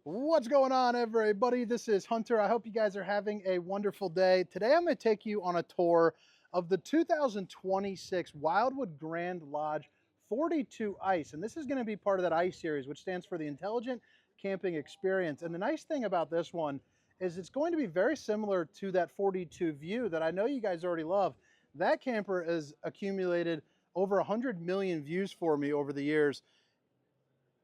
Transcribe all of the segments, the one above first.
What's going on, everybody? This is Hunter. I hope you guys are having a wonderful day. Today I'm going to take you on a tour of the 2026 Wildwood Grand Lodge 42 Ice. And this is going to be part of that ICE series, which stands for the Intelligent Camping Experience. And the nice thing about this one is it's going to be very similar to that 42 View that I know you guys already love. That camper has accumulated over 100 million views for me over the years.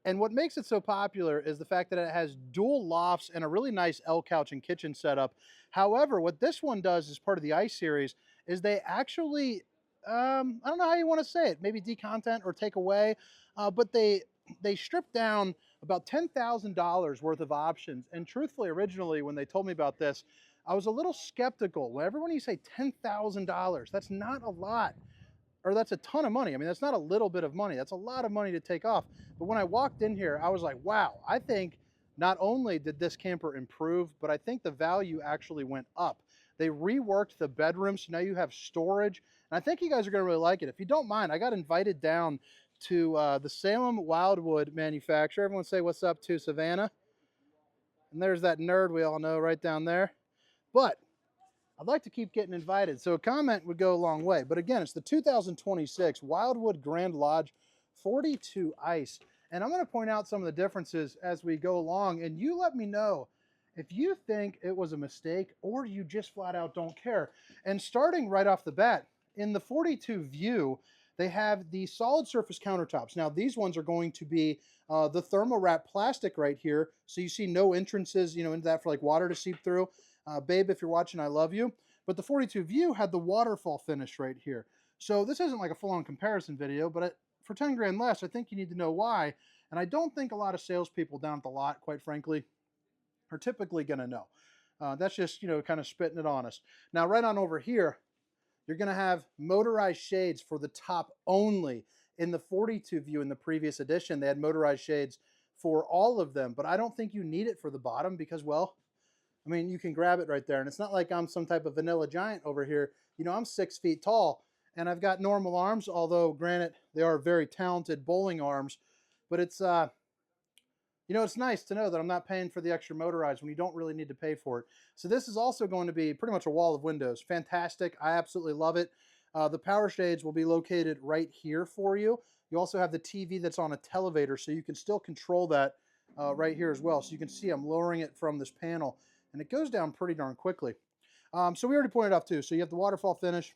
And what makes it so popular is the fact that it has dual lofts and a really nice L couch and kitchen setup. However, what this one does as part of the ICE series is they actually, I don't know how you want to say it, maybe decontent or take away, but they stripped down about $10,000 worth of options. And truthfully, originally, when they told me about this, I was a little skeptical. Whenever when you say $10,000, that's not a lot, or that's a ton of money. I mean, that's not a little bit of money. That's a lot of money to take off. But when I walked in here, I was like, wow, I think not only did this camper improve, but I think the value actually went up. They reworked the bedroom, so now you have storage. And I think you guys are gonna really like it. If you don't mind, I got invited down to the Salem Wildwood manufacturer. Everyone say what's up to Savannah. And there's that nerd we all know right down there. But I'd like to keep getting invited, so a comment would go a long way. But again, it's the 2026 Wildwood Grand Lodge 42 Ice. And I'm going to point out some of the differences as we go along, and you let me know if you think it was a mistake or you just flat out don't care. And starting right off the bat, in the 42 View, they have the solid surface countertops. Now, these ones are going to be the thermal wrap plastic right here, so you see no entrances, into that for like water to seep through. Babe, if you're watching, I love you. But the 42 View had the waterfall finish right here. So this isn't like a full-on comparison video, but for 10 grand less, I think you need to know why. And I don't think a lot of salespeople down at the lot, quite frankly, are typically going to know. That's just, kind of spitting it on us. Now, right on over here, you're going to have motorized shades for the top only. In the 42 View in the previous edition, they had motorized shades for all of them. But I don't think you need it for the bottom because, well, I mean, you can grab it right there. And it's not like I'm some type of vanilla giant over here. I'm 6 feet tall and I've got normal arms, although granted, they are very talented bowling arms. But it's, it's nice to know that I'm not paying for the extra motorized when you don't really need to pay for it. So this is also going to be pretty much a wall of windows. Fantastic. I absolutely love it. The power shades will be located right here for you. You also have the TV that's on a televator, so you can still control that right here as well. So you can see I'm lowering it from this panel, and it goes down pretty darn quickly. So we already pointed out too. So you have the waterfall finish,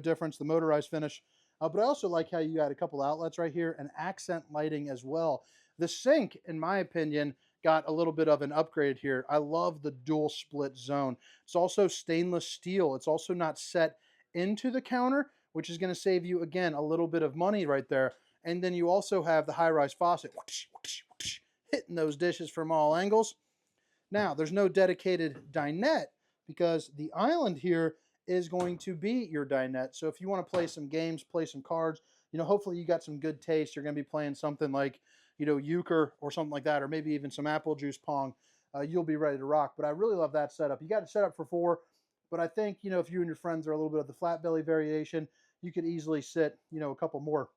difference, the motorized finish. But I also like how you got a couple outlets right here and accent lighting as well. The sink, in my opinion, got a little bit of an upgrade here. I love the dual split zone. It's also stainless steel. It's also not set into the counter, which is going to save you, again, a little bit of money right there. And then you also have the high-rise faucet hitting those dishes from all angles. Now, there's no dedicated dinette because the island here is going to be your dinette. So if you want to play some games, play some cards, hopefully you got some good taste. You're going to be playing something like, euchre or something like that, or maybe even some apple juice pong. You'll be ready to rock. But I really love that setup. You got it set up for 4, but I think, if you and your friends are a little bit of the flat belly variation, you could easily sit, a couple more.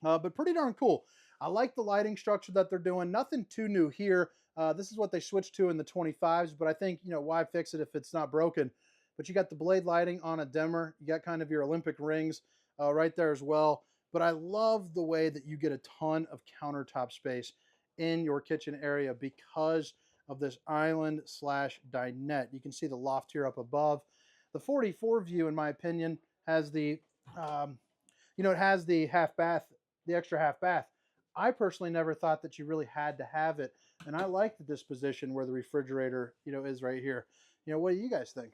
But pretty darn cool. I like the lighting structure that they're doing. Nothing too new here. This is what they switched to in the 25s, but I think, why fix it if it's not broken? But you got the blade lighting on a dimmer. You got kind of your Olympic rings right there as well. But I love the way that you get a ton of countertop space in your kitchen area because of this island slash dinette. You can see the loft here up above. The 44 View, in my opinion, has the, it has the half bath, the extra half bath. I personally never thought that you really had to have it. And I like the disposition where the refrigerator, is right here. What do you guys think?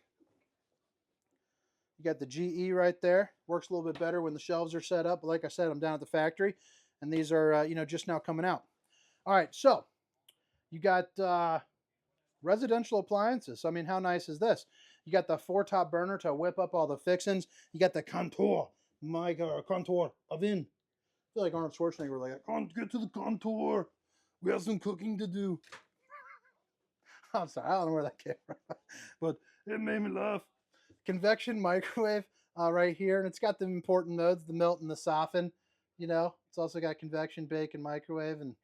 You got the GE right there. Works a little bit better when the shelves are set up. But like I said, I'm down at the factory, and these are, just now coming out. All right, so you got residential appliances. I mean, how nice is this? You got the 4-top burner to whip up all the fixings. You got the contour, my God, contour oven. I feel like Arnold Schwarzenegger was like, I can't get to the contour. We have some cooking to do. I'm sorry, I don't know where that came from, but it made me laugh. Convection microwave right here, and it's got the important modes, the melt and the soften. It's also got convection, bake, and microwave, and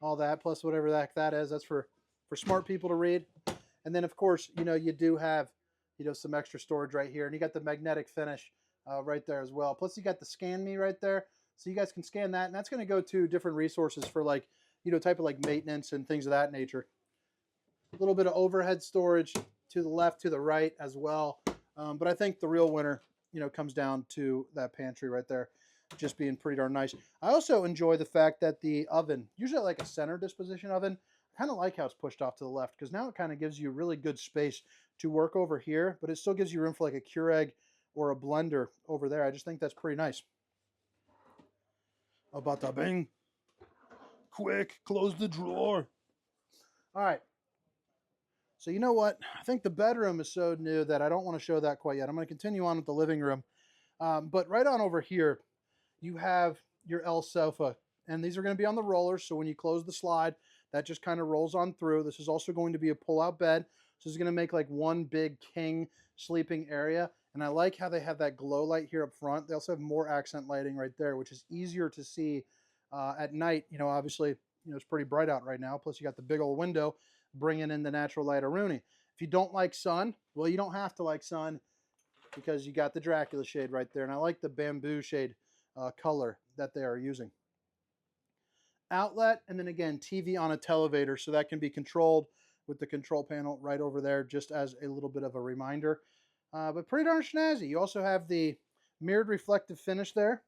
all that, plus whatever that is. That's for for smart people to read. And then, of course, you do have, some extra storage right here. And you got the magnetic finish right there as well. Plus, you got the Scan Me right there. So you guys can scan that. And that's going to go to different resources for like, type of like maintenance and things of that nature. A little bit of overhead storage to the left, to the right as well. But I think the real winner, comes down to that pantry right there, just being pretty darn nice. I also enjoy the fact that the oven, usually like a center disposition oven, I kind of like how it's pushed off to the left because now it kind of gives you really good space to work over here, but it still gives you room for like a Keurig or a blender over there. I just think that's pretty nice. Bada bing. Quick, close the drawer. All right. So you know what? I think the bedroom is so new that I don't want to show that quite yet. I'm going to continue on with the living room. But right on over here, you have your L sofa. And these are going to be on the rollers. So when you close the slide, that just kind of rolls on through. This is also going to be a pull-out bed. So this is going to make like one big king sleeping area. And I like how they have that glow light here up front. They also have more accent lighting right there, which is easier to see at night. Obviously, it's pretty bright out right now. Plus, you got the big old window bringing in the natural light of Rooney. If you don't like sun, well, you don't have to like sun because you got the Dracula shade right there. And I like the bamboo shade color that they are using. Outlet, and then again, TV on a televator, so that can be controlled with the control panel right over there, just as a little bit of a reminder. But pretty darn snazzy. You also have the mirrored reflective finish there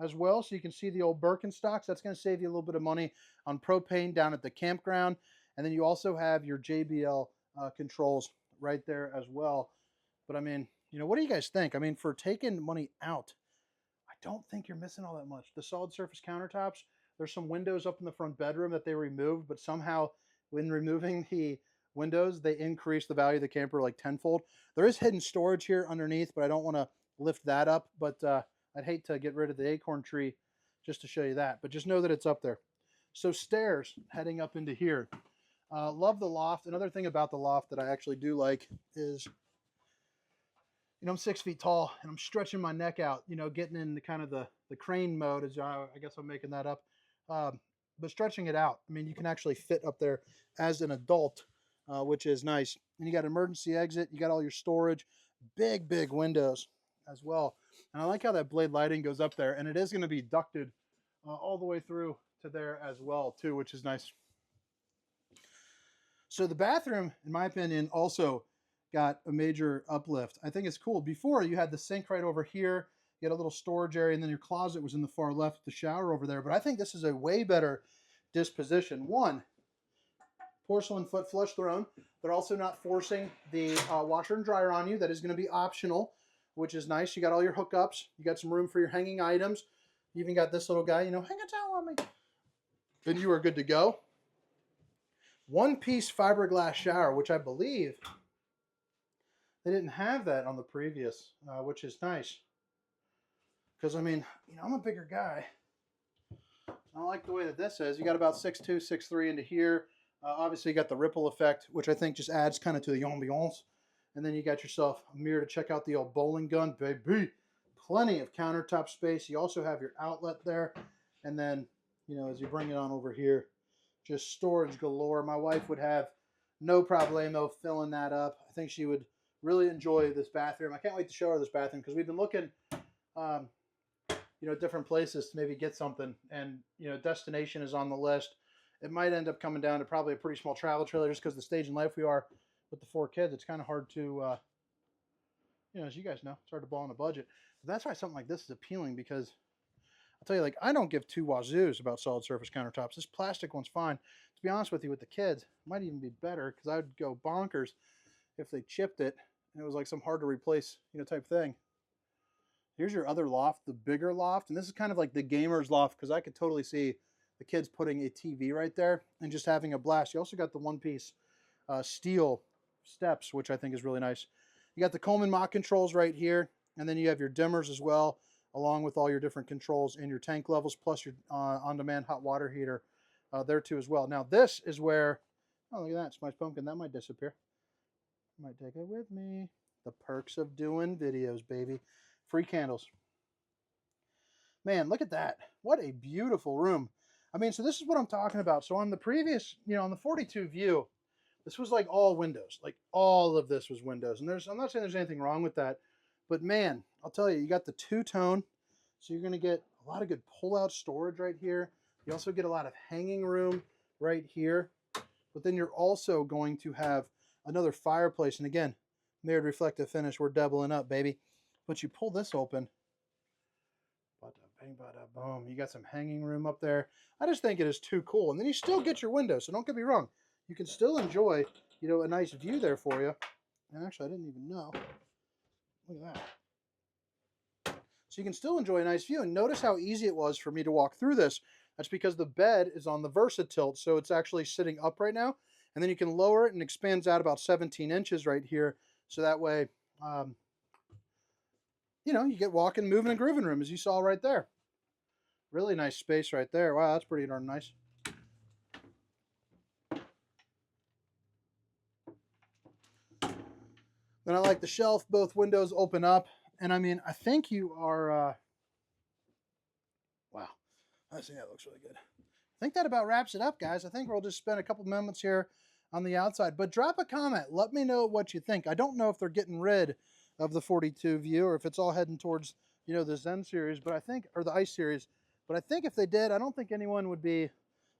as well, so you can see the old Birkenstocks. That's going to save you a little bit of money on propane down at the campground. And then you also have your JBL controls right there as well. But I mean, what do you guys think? I mean, for taking money out, I don't think you're missing all that much. The solid surface countertops, there's some windows up in the front bedroom that they removed, but somehow when removing the windows, they increased the value of the camper like tenfold. There is hidden storage here underneath, but I don't want to lift that up. But I'd hate to get rid of the acorn tree just to show you that. But just know that it's up there. So stairs heading up into here. Love the loft. Another thing about the loft that I actually do like is, I'm 6 feet tall and I'm stretching my neck out, getting in the kind of the crane mode, as I guess I'm making that up. But stretching it out, I mean, you can actually fit up there as an adult, which is nice. And you got emergency exit, you got all your storage, big windows as well. And I like how that blade lighting goes up there, and it is going to be ducted all the way through to there as well too, which is nice. So the bathroom, in my opinion, also got a major uplift. I think it's cool. Before, you had the sink right over here, you had a little storage area, and then your closet was in the far left, the shower over there. But I think this is a way better disposition. One, porcelain foot flush throne. They're also not forcing the washer and dryer on you. That is going to be optional, which is nice. You got all your hookups. You got some room for your hanging items. You even got this little guy, hang a towel on me. Then you are good to go. One-piece fiberglass shower, which I believe they didn't have that on the previous, which is nice. Because, I mean, I'm a bigger guy. I like the way that this is. You got about 6'2", 6'3" into here. Obviously, you got the ripple effect, which I think just adds kind of to the ambiance. And then you got yourself a mirror to check out the old bowling gun, baby. Plenty of countertop space. You also have your outlet there. And then, as you bring it on over here, just storage galore. My wife would have no problemo filling that up. I think she would really enjoy this bathroom. I can't wait to show her this bathroom because we've been looking, different places to maybe get something. And, destination is on the list. It might end up coming down to probably a pretty small travel trailer just because the stage in life we are with the 4 kids. It's kind of hard to, as you guys know, it's hard to ball on a budget. So that's why something like this is appealing because I'll tell you, I don't give two wazoos about solid surface countertops. This plastic one's fine. To be honest with you, with the kids, it might even be better because I would go bonkers if they chipped it and it was like some hard to replace, type thing. Here's your other loft, the bigger loft. And this is kind of like the gamer's loft because I could totally see the kids putting a TV right there and just having a blast. You also got the one-piece steel steps, which I think is really nice. You got the Coleman mach controls right here, and then you have your dimmers as well, along with all your different controls and your tank levels, plus your on-demand hot water heater there too as well. Now this is where, oh look at that, Spice Pumpkin, that might disappear. Might take it with me. The perks of doing videos, baby. Free candles. Man, look at that. What a beautiful room. I mean, so this is what I'm talking about. So on the previous, on the 42 view, this was like all windows. Like all of this was windows. And I'm not saying there's anything wrong with that, but man, I'll tell you, you got the two-tone. So you're going to get a lot of good pull-out storage right here. You also get a lot of hanging room right here. But then you're also going to have another fireplace. And again, mirrored reflective finish. We're doubling up, baby. But you pull this open. Bada bang, bada boom. You got some hanging room up there. I just think it is too cool. And then you still get your window. So don't get me wrong. You can still enjoy, a nice view there for you. And actually, I didn't even know. Look at that. So you can still enjoy a nice view. And notice how easy it was for me to walk through this. That's because the bed is on the Versatilt, so it's actually sitting up right now. And then you can lower it and expands out about 17 inches right here. So that way, you get walking, moving, and grooving room, as you saw right there. Really nice space right there. Wow, that's pretty darn nice. Then I like the shelf. Both windows open up. And I mean, I think you are, wow. I think that looks really good. I think that about wraps it up, guys. I think we'll just spend a couple moments here on the outside. But drop a comment. Let me know what you think. I don't know if they're getting rid of the 42 view or if it's all heading towards, the Zen series, but I think, or the Ice series. But I think if they did, I don't think anyone would be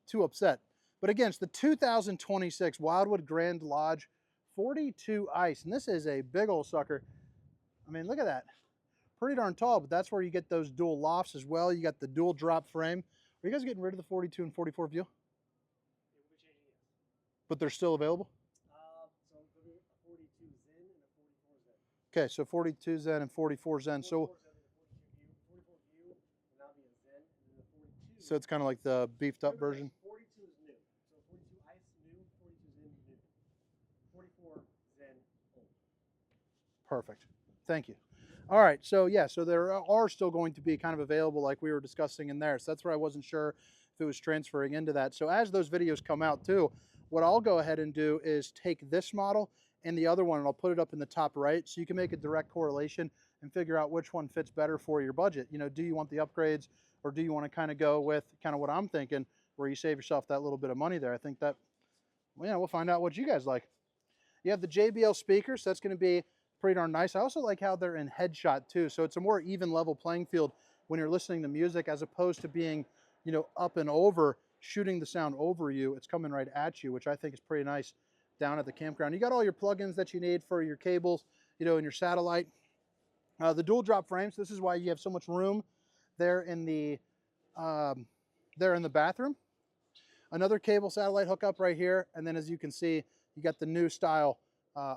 too upset. But again, it's the 2026 Wildwood Grand Lodge 42 Ice. And this is a big old sucker. I mean, look at that. Pretty darn tall, but that's where you get those dual lofts as well. You got the dual drop frame. Are you guys getting rid of the 42 and 44 view? But they're still available? So I'm putting a 42 Zen and a 44 Zen. Okay, so 42 Zen and 44 Zen. 44 view, and that'll be a Zen, and then the 42. So it's kind of like the beefed up version? 42 is new. So 42 Ice new, 42 Zen new. 44 Zen old. Perfect. Thank you. All right, so yeah, so there are still going to be kind of available like we were discussing in there. So that's where I wasn't sure if it was transferring into that. So as those videos come out too, what I'll go ahead and do is take this model and the other one and I'll put it up in the top right so you can make a direct correlation and figure out which one fits better for your budget. Do you want the upgrades or do you want to kind of go with kind of what I'm thinking where you save yourself that little bit of money there? I think that, we'll find out what you guys like. You have the JBL speakers, so that's going to be pretty darn nice. I also like how they're in headshot too, so it's a more even level playing field when you're listening to music as opposed to being, up and over, shooting the sound over you. It's coming right at you, which I think is pretty nice down at the campground. You got all your plugins that you need for your cables, and your satellite. The dual drop frames. This is why you have so much room there in the bathroom. Another cable satellite hookup right here, and then as you can see, you got the new style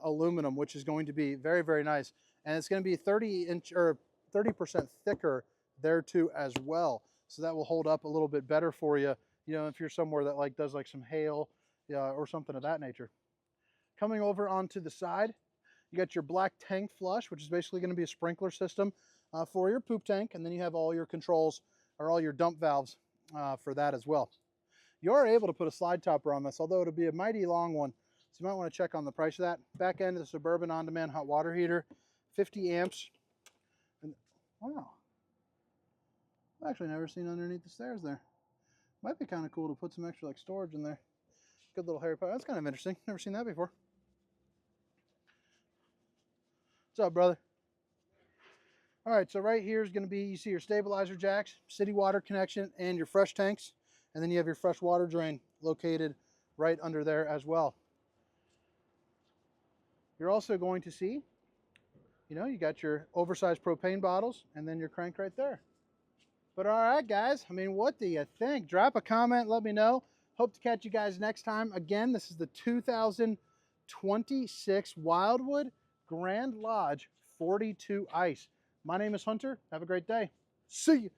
aluminum, which is going to be very, very nice. And it's going to be 30% thicker there too as well. So that will hold up a little bit better for you, if you're somewhere that does some hail or something of that nature. Coming over onto the side, you got your black tank flush, which is basically going to be a sprinkler system for your poop tank. And then you have all your controls or all your dump valves for that as well. You are able to put a slide topper on this, although it'll be a mighty long one. So you might want to check on the price of that. Back end of the Suburban on-demand hot water heater, 50 amps. And wow, I've actually never seen underneath the stairs there. Might be kind of cool to put some extra storage in there. Good little Harry Potter. That's kind of interesting. Never seen that before. What's up, brother? All right, so right here is going to be, you see your stabilizer jacks, city water connection, and your fresh tanks. And then you have your fresh water drain located right under there as well. You're also going to see, you got your oversized propane bottles and then your crank right there. But all right, guys, what do you think? Drop a comment, let me know. Hope to catch you guys next time. Again, this is the 2026 Wildwood Grand Lodge 42 Ice. My name is Hunter. Have a great day. See you.